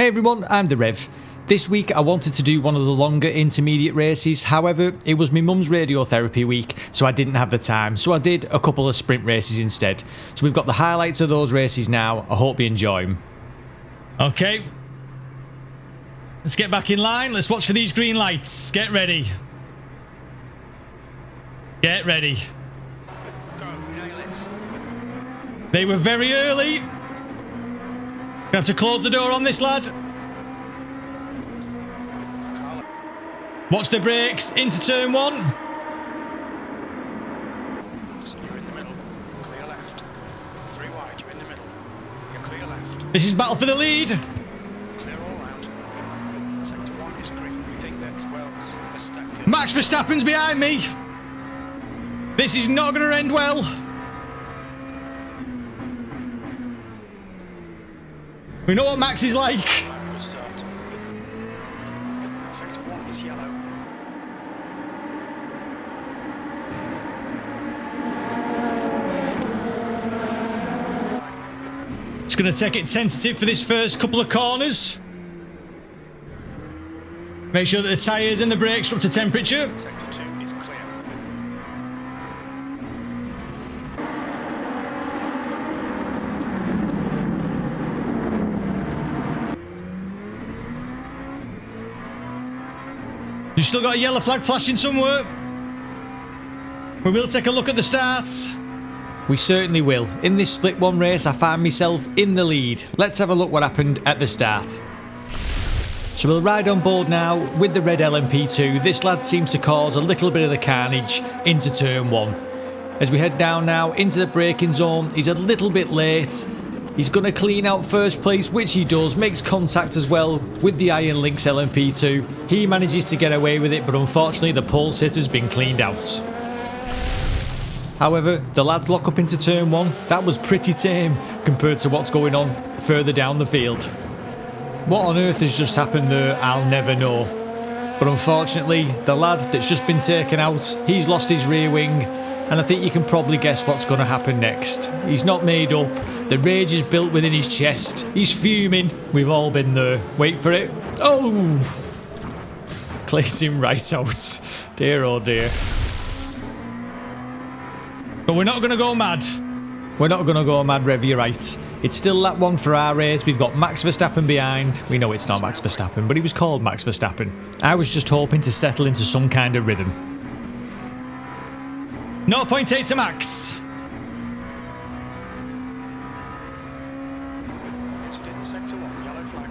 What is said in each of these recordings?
Hey everyone, I'm the Rev. This week I wanted to do one of the longer intermediate races, however it was my mum's radiotherapy week so I didn't have the time, so I did a couple of sprint races instead. So we've got the highlights of those races now, I hope you enjoy them. Okay, let's get back in line, let's watch for these green lights, get ready. Get ready. They were very early. We have to close the door on this lad. Watch the brakes into turn one. You're in the middle. Clear left. 3 wide. You're in the middle. You're clear left. This is battle for the lead. Clear all round. Sector 1 is green. We think that's Wells. Stacked in. Max Verstappen's behind me. This is not going to end well. We know what Max is like. Good start. Sector 1 is yellow. It's going to take it tentative for this first couple of corners. Make sure that the tyres and the brakes are up to temperature. Sector 2 is clear. You've still got a yellow flag flashing somewhere. We will take a look at the starts. We certainly will. In this split one race, I find myself in the lead. Let's have a look what happened at the start. So we'll ride on board now with the red LMP2. This lad seems to cause a little bit of the carnage into turn one. As we head down now into the braking zone, he's a little bit late. He's going to clean out first place, which he does, makes contact as well with the Iron Lynx LMP2. He manages to get away with it, but unfortunately the pole sitter's been cleaned out. However, the lads lock up into turn one. That was pretty tame compared to what's going on further down the field. What on earth has just happened there, I'll never know. But unfortunately, the lad that's just been taken out, he's lost his rear wing. And I think you can probably guess what's going to happen next. He's not made up. The rage is built within his chest. He's fuming. We've all been there. Wait for it. Oh! Clears him right out. Dear oh dear. But we're not going to go mad. We're not going to go mad, Rev, you're right. It's still lap one for our race. We've got Max Verstappen behind. We know it's not Max Verstappen, but he was called Max Verstappen. I was just hoping to settle into some kind of rhythm. 0.8 to Max. Exit in sector 1. Yellow flag.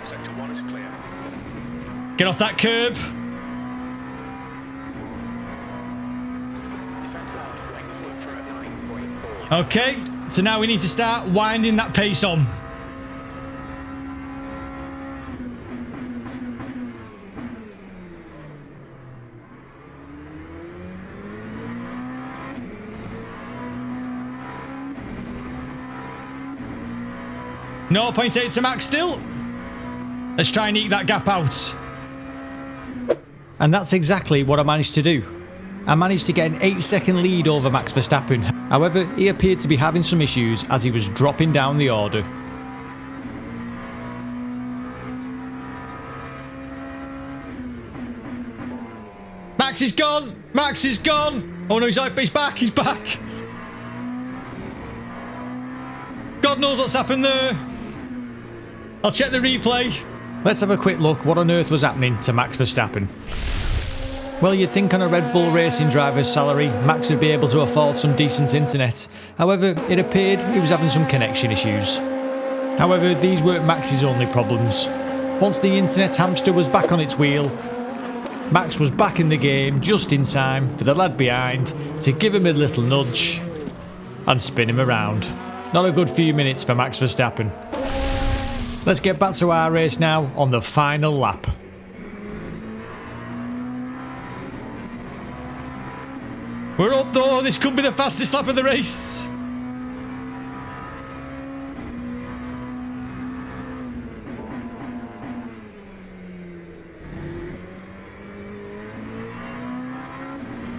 Sector 1 is clear. Get off that curb. Defend hard. Look for a 9.4. Okay, so now we need to start winding that pace on. No 0.8 to Max still. Let's try and eke that gap out. And that's exactly what I managed to do. I managed to get an 8-second lead over Max Verstappen. However, he appeared to be having some issues as he was dropping down the order. Max is gone! Max is gone! Oh no, he's back, he's back! God knows what's happened there. I'll check the replay. Let's have a quick look what on earth was happening to Max Verstappen. Well, you'd think on a Red Bull racing driver's salary, Max would be able to afford some decent internet. However, it appeared he was having some connection issues. However, these weren't Max's only problems. Once the internet hamster was back on its wheel, Max was back in the game just in time for the lad behind to give him a little nudge and spin him around. Not a good few minutes for Max Verstappen. Let's get back to our race now on the final lap. We're up though, this could be the fastest lap of the race.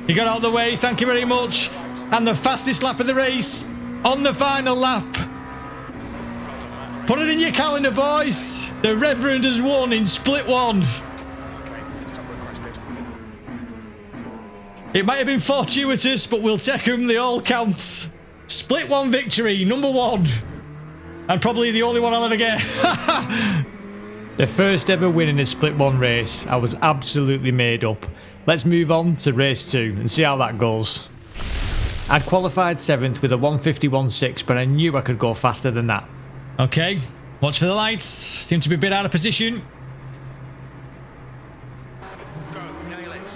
He got out of the way, thank you very much. And the fastest lap of the race On the final lap. Put it in your calendar, boys. The Reverend has won in split one. It might have been fortuitous, but we'll take them. They all count. Split one victory, number one. And probably the only one I'll ever get. The first ever win in a split one race. I was absolutely made up. Let's move on to race 2 and see how that goes. I'd qualified 7th with a 151.6, but I knew I could go faster than that. Okay, watch for the lights. Seem to be a bit out of position. Go, nail it.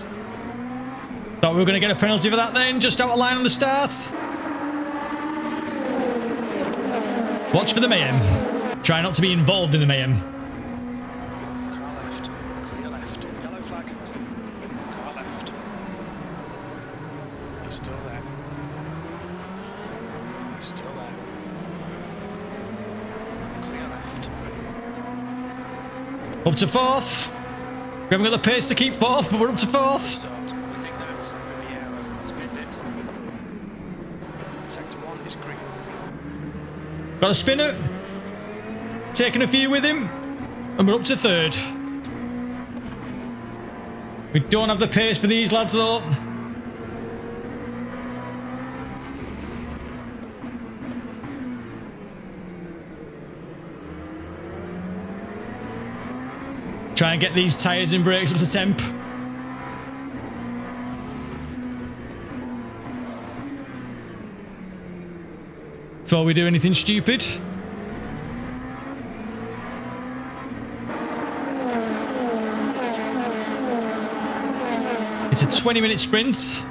Thought we were going to get a penalty for that then, just out of line on the start. Watch for the mayhem. Try not to be involved in the mayhem. Car left. Clear left. Yellow flag. Car left. He's still there. He's still there. Clear left. Up to 4th. We haven't got the pace to keep 4th, but we're up to 4th. Start. We think that Riviera has been it. Sector 1 is green. Got a spinner. Taking a few with him. And we're up to 3rd. We don't have the pace for these lads though. Try and get these tyres and brakes up to temp. Before we do anything stupid. It's a 20-minute sprint.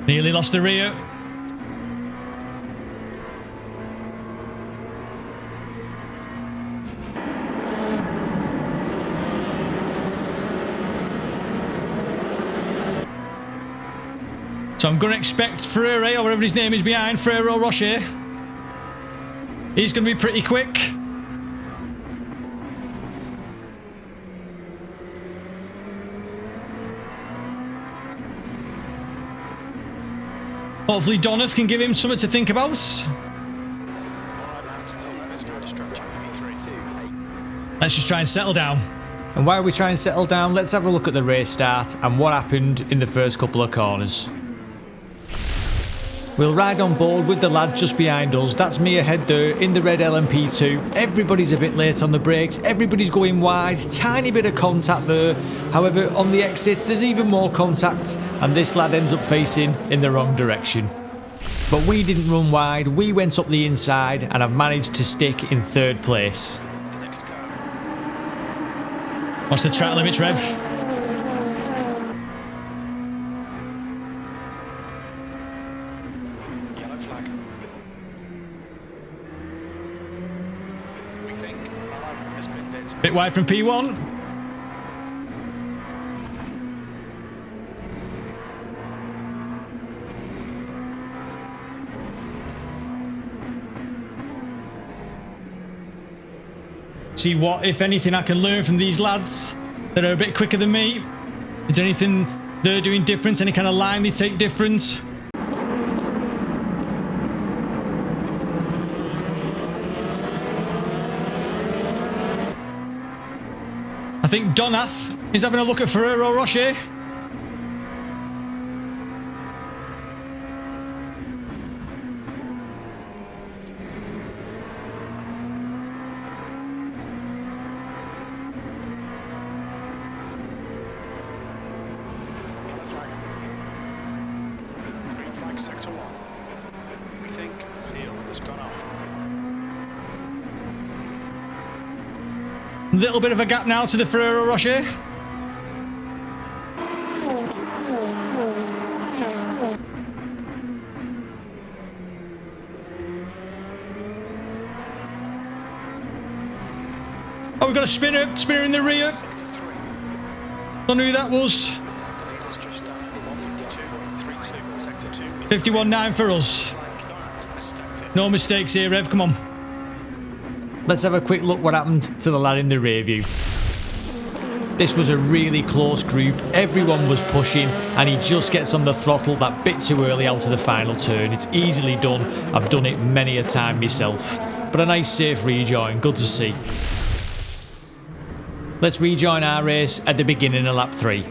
Nearly lost the rear. So I'm going to expect Ferrari, or whatever his name is behind, Ferrero Rocher. He's going to be pretty quick. Hopefully Donath can give him something to think about. Let's just try and settle down. And while we try and settle down, let's have a look at the race start and what happened in the first couple of corners. We'll ride on board with the lad just behind us. That's me ahead there in the red LMP2. Everybody's a bit late on the brakes. Everybody's going wide. Tiny bit of contact there. However, on the exit, there's even more contact. And this lad ends up facing in the wrong direction. But we didn't run wide. We went up the inside and I've managed to stick in 3rd place. What's the track limits, Rev? Bit wide from P1. See what, if anything, I can learn from these lads that are a bit quicker than me. Is there anything they're doing different? Any kind of line they take different? I think Donath is having a look at Ferrero Rocher. Green flag, sector 1. We think seal has gone off. Little bit of a gap now to the Ferrero Rocher. Oh, we've got a spinner in the rear. Don't know who that was. 51.9 for us. No mistakes here, Rev, come on. Let's have a quick look what happened to the lad in the rear view. This was a really close group, everyone was pushing, and he just gets on the throttle that bit too early out of the final turn. It's easily done, I've done it many a time myself. But a nice safe rejoin, good to see. Let's rejoin our race at the beginning of lap 3.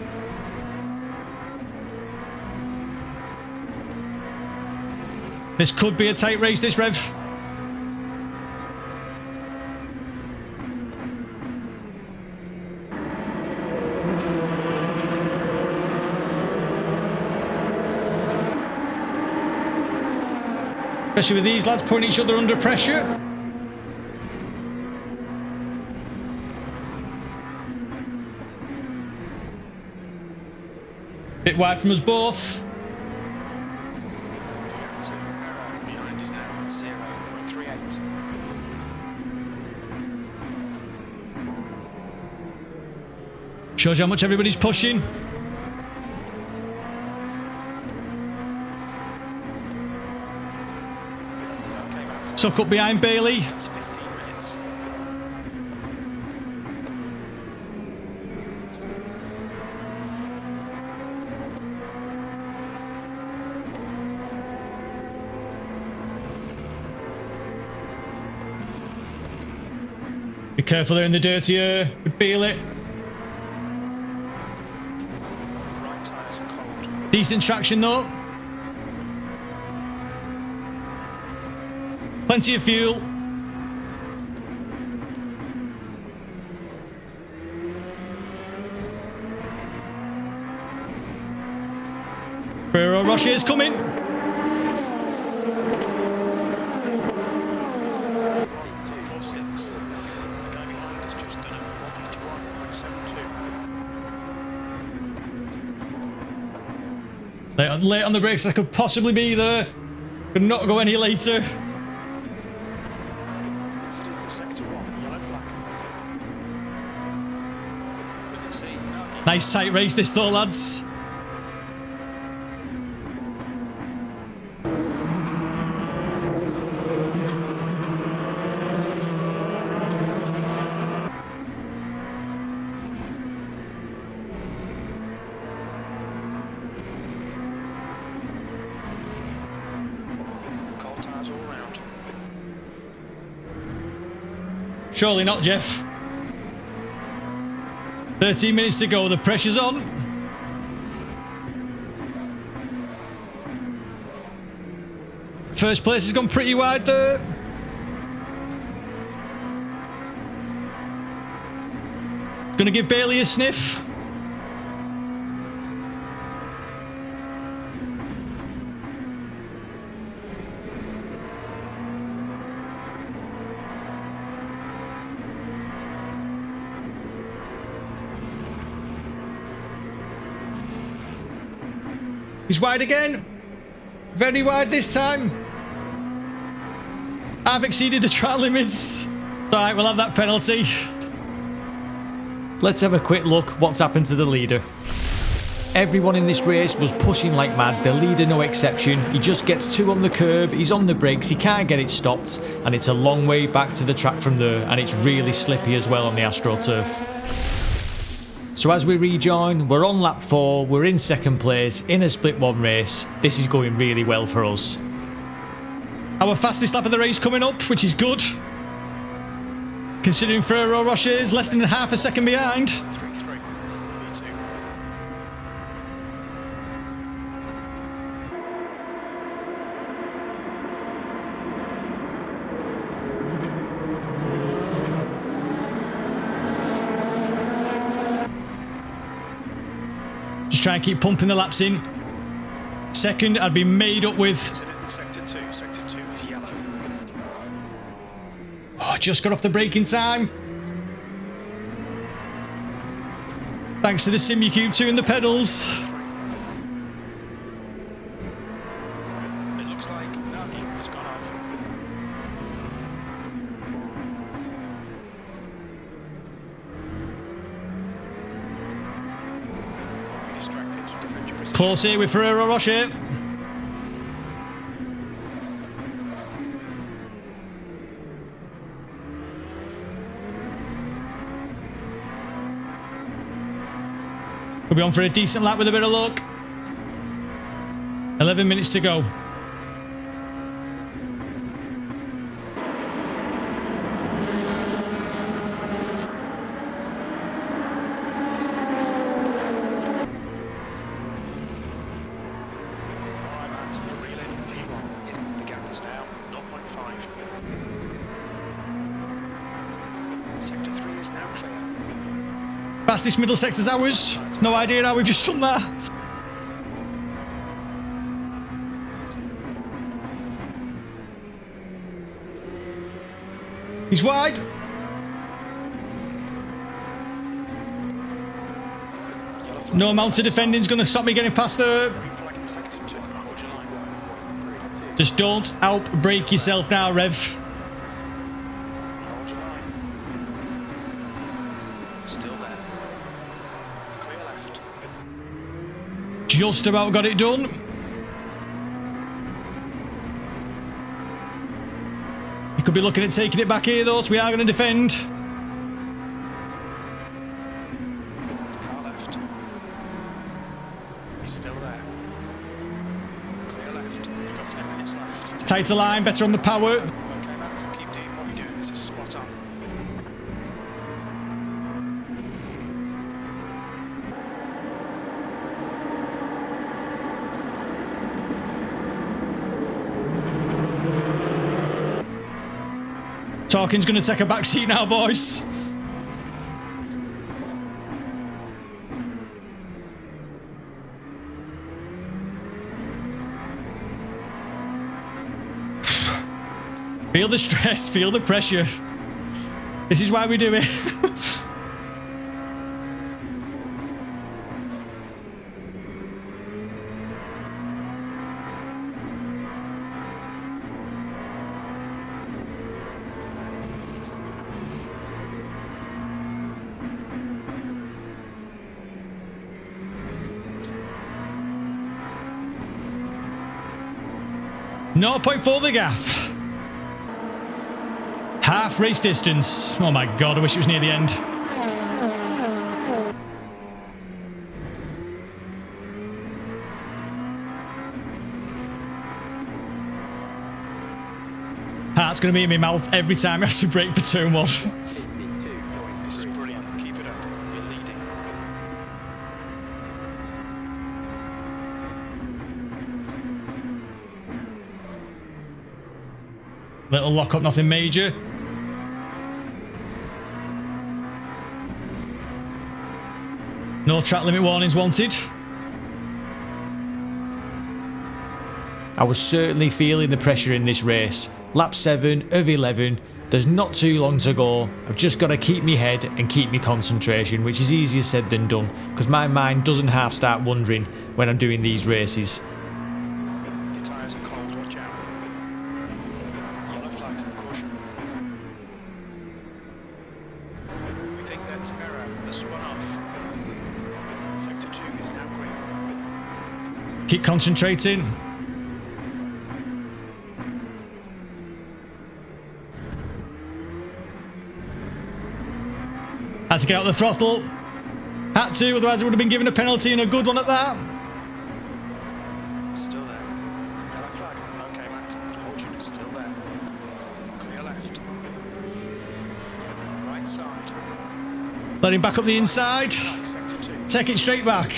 This could be a tight race, this Rev. Especially with these lads putting each other under pressure. Bit wide from us both. Behind is now 0.38. Shows you how much everybody's pushing. Suck up behind Bailey. That's 15 minutes. Be careful there in the dirt here. We feel it. Right tyres are cold. Decent traction though. Plenty of fuel. Ferrero Rocher is coming. 4-6. The guy behind has just done a 151.72. Late on the brakes, I could possibly be there. Could not go any later. Sector 1, yellow flag. We can see. Nice tight race this though, lads. Cold tyres all round. Surely not, Jeff. 13 minutes to go, the pressure's on. First place has gone pretty wide there. Gonna give Bailey a sniff. He's wide again. Very wide this time. I've exceeded the track limits. Alright, we'll have that penalty. Let's have a quick look what's happened to the leader. Everyone in this race was pushing like mad, the leader no exception. He just gets 2 on the curb, he's on the brakes, he can't get it stopped, and it's a long way back to the track from there, and it's really slippy as well on the AstroTurf. So as we rejoin, we're on lap 4, we're in second place, in a split 1 race. This is going really well for us. Our fastest lap of the race coming up, which is good. Considering Ferrero Rocher is less than half a second behind. 3-3. V2. Just try and keep pumping the laps in. Second, I'd be made up with. Sector 2. Sector 2 is yellow. Oh, just got off the braking time. Thanks to the Simucube 2 and the pedals. It looks like Nagi has gone off. Distracted. Defend your position. Close here with Ferrero Rocher. We'll be on for a decent lap with a bit of luck. 11 minutes to go. Fastest middle sector's ours. No idea how we've just done that. He's wide. No amount of defending is going to stop me getting past there. Just don't out-brake yourself now, Rev. Just about got it done. You could be looking at taking it back here though, so we are going to defend. Car left. He's still there. Clear left. You've got 10 minutes left. Tighter line, better on the power. Okay, Matt, keep doing what you're doing. This is spot on. Talking's going to take a back seat now, boys. Feel the stress, feel the pressure. This is why we do it. No point for the gap. Half race distance. Oh my god, I wish it was near the end. Heart's going to be in my mouth every time I have to brake for turn one. This is brilliant. Keep it up. You're leading. Little lock up, nothing major. No track limit warnings wanted. I was certainly feeling the pressure in this race. Lap 7 of 11. There's not too long to go. I've just got to keep me head and keep me concentration, which is easier said than done, because my mind doesn't half start wandering when I'm doing these races. Your tyres are cold. Watch out. Yellow flag. Caution. We think that's error. This one off. Sector 2 is now green. Keep concentrating. Had to get out the throttle. Had to, otherwise it would have been given a penalty, and a good one at that. Still there. Yellow flag. Okay, Matt. Caution is still there. Clear left. Right side. Let him back up the inside. Sector 2. Take it straight back.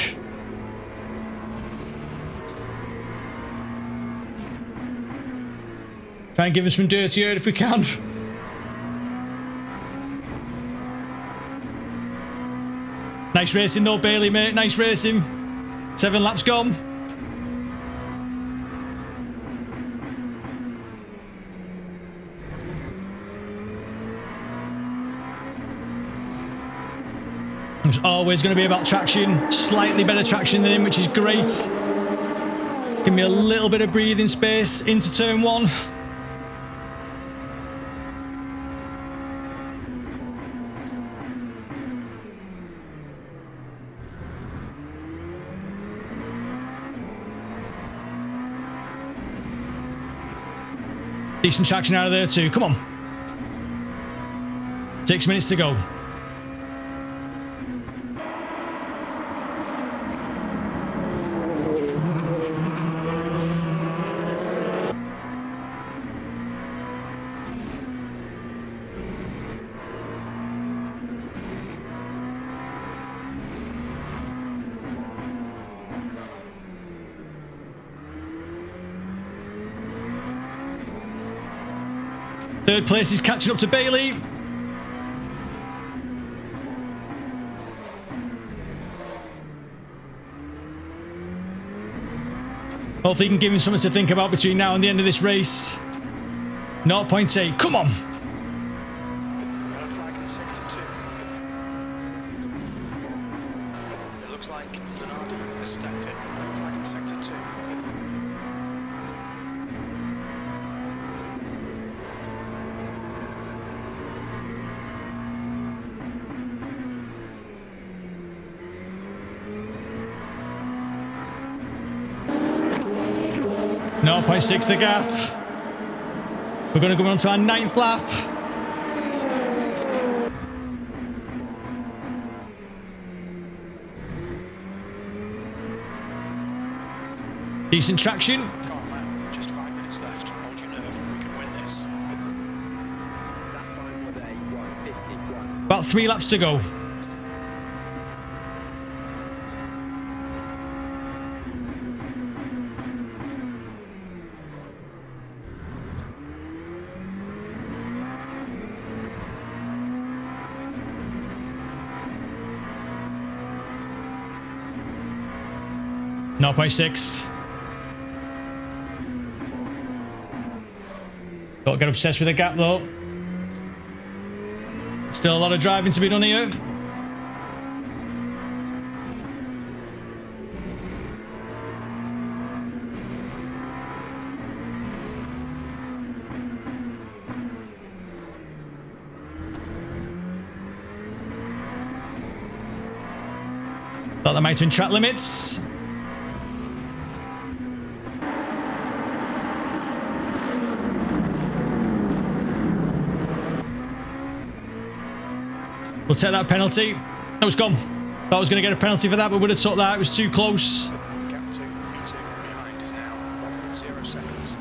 Try and give us some dirty air if we can. Nice racing though, Bailey, mate. Nice racing. 7 laps gone. It's always going to be about traction. Slightly better traction than him, which is great. Give me a little bit of breathing space into turn 1. Decent traction out of there too. Come on. 6 minutes to go. Third place is catching up to Bailey. Hopefully he can give him something to think about between now and the end of this race. 0.8, come on! Yellow flag in sector 2. It looks like Leonardo has stacked it. Yellow flag in sector 2. No, 0.6 the gap. We're going to go on to our 9th lap. Decent traction. Come on, man. Just 5 minutes left. Hold your nerve. We can win this. About 3 laps to go. No, 0.6. Don't get obsessed with the gap though. Still a lot of driving to be done here. Thought there might have been track limits. We'll take that penalty. No, it's gone. Thought I was going to get a penalty for that, but would have took that. It was too close. Gap to meeting behind is now 1.0 seconds.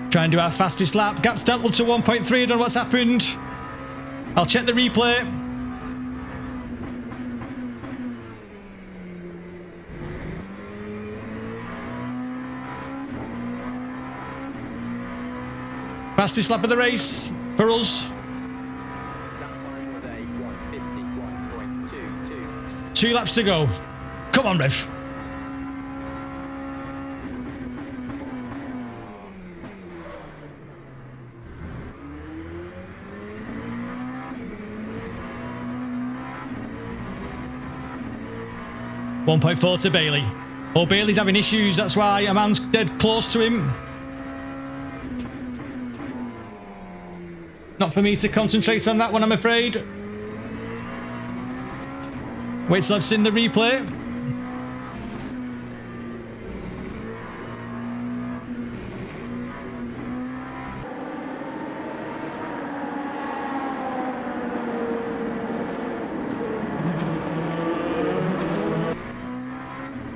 Try and do our fastest lap. Gap's down up to 1.3. I don't know what's happened. I'll check the replay. Fastest lap of the race for us. 2 laps to go. Come on, Rev. .4 to Bailey. Oh, Bailey's having issues. That's why a man's dead close to him. Not for me to concentrate on that one, I'm afraid. Wait till I've seen the replay.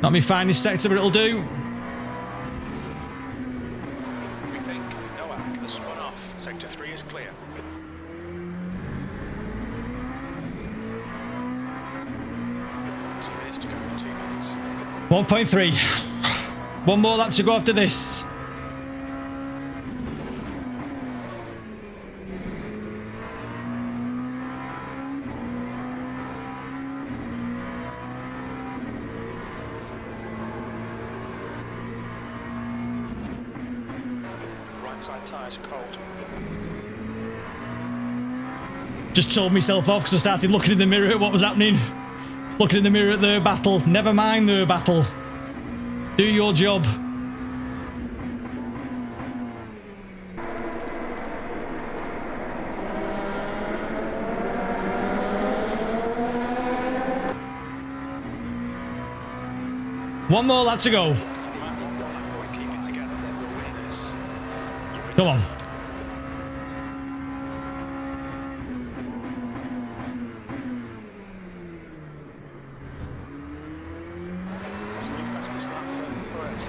Not me finest sector, but it'll do. We think Noah has spun off. Sector 3 is clear. 2 minutes to go. 2 minutes. 1.3. One more lap to go after this. Side tyres are cold. Just told myself off because I started looking in the mirror at what was happening. Looking in the mirror at their battle. Never mind their battle. Do your job. One more lap to go. Keep it together. We're winning this. Come on. That's a new fastest lap for us.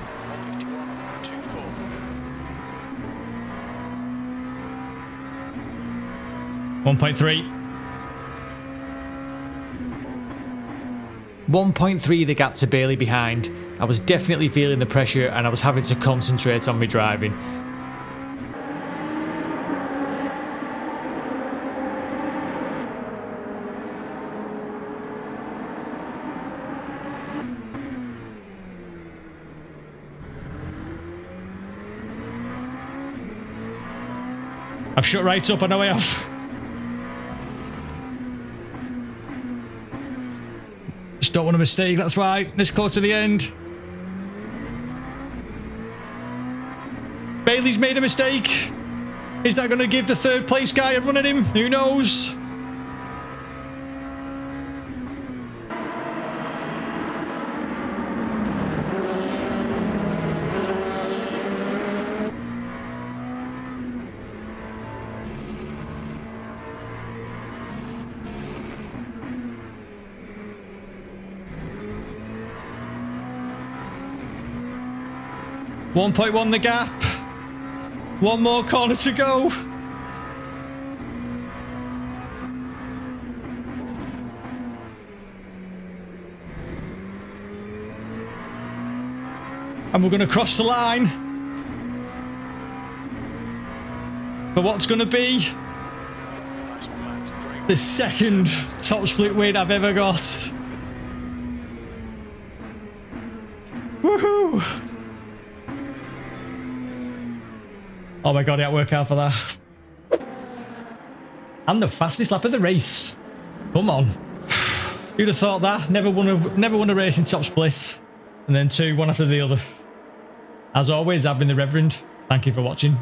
1.3. 1.3 the gap to Bailey behind. I was definitely feeling the pressure and I was having to concentrate on my driving. I've shut right up, I know I have. Just don't want a mistake, that's why. This close to the end. Bailey's made a mistake. Is that going to give the third place guy a run at him? Who knows? .1 the gap. One more corner to go. And we're going to cross the line. But what's going to be the second top split win I've ever got. Woohoo! Oh my god, I had to work out for that. And the fastest lap of the race. Come on. Who'd have thought that? Never won a race in top split. And then two, one after the other. As always, I've been the Reverend. Thank you for watching.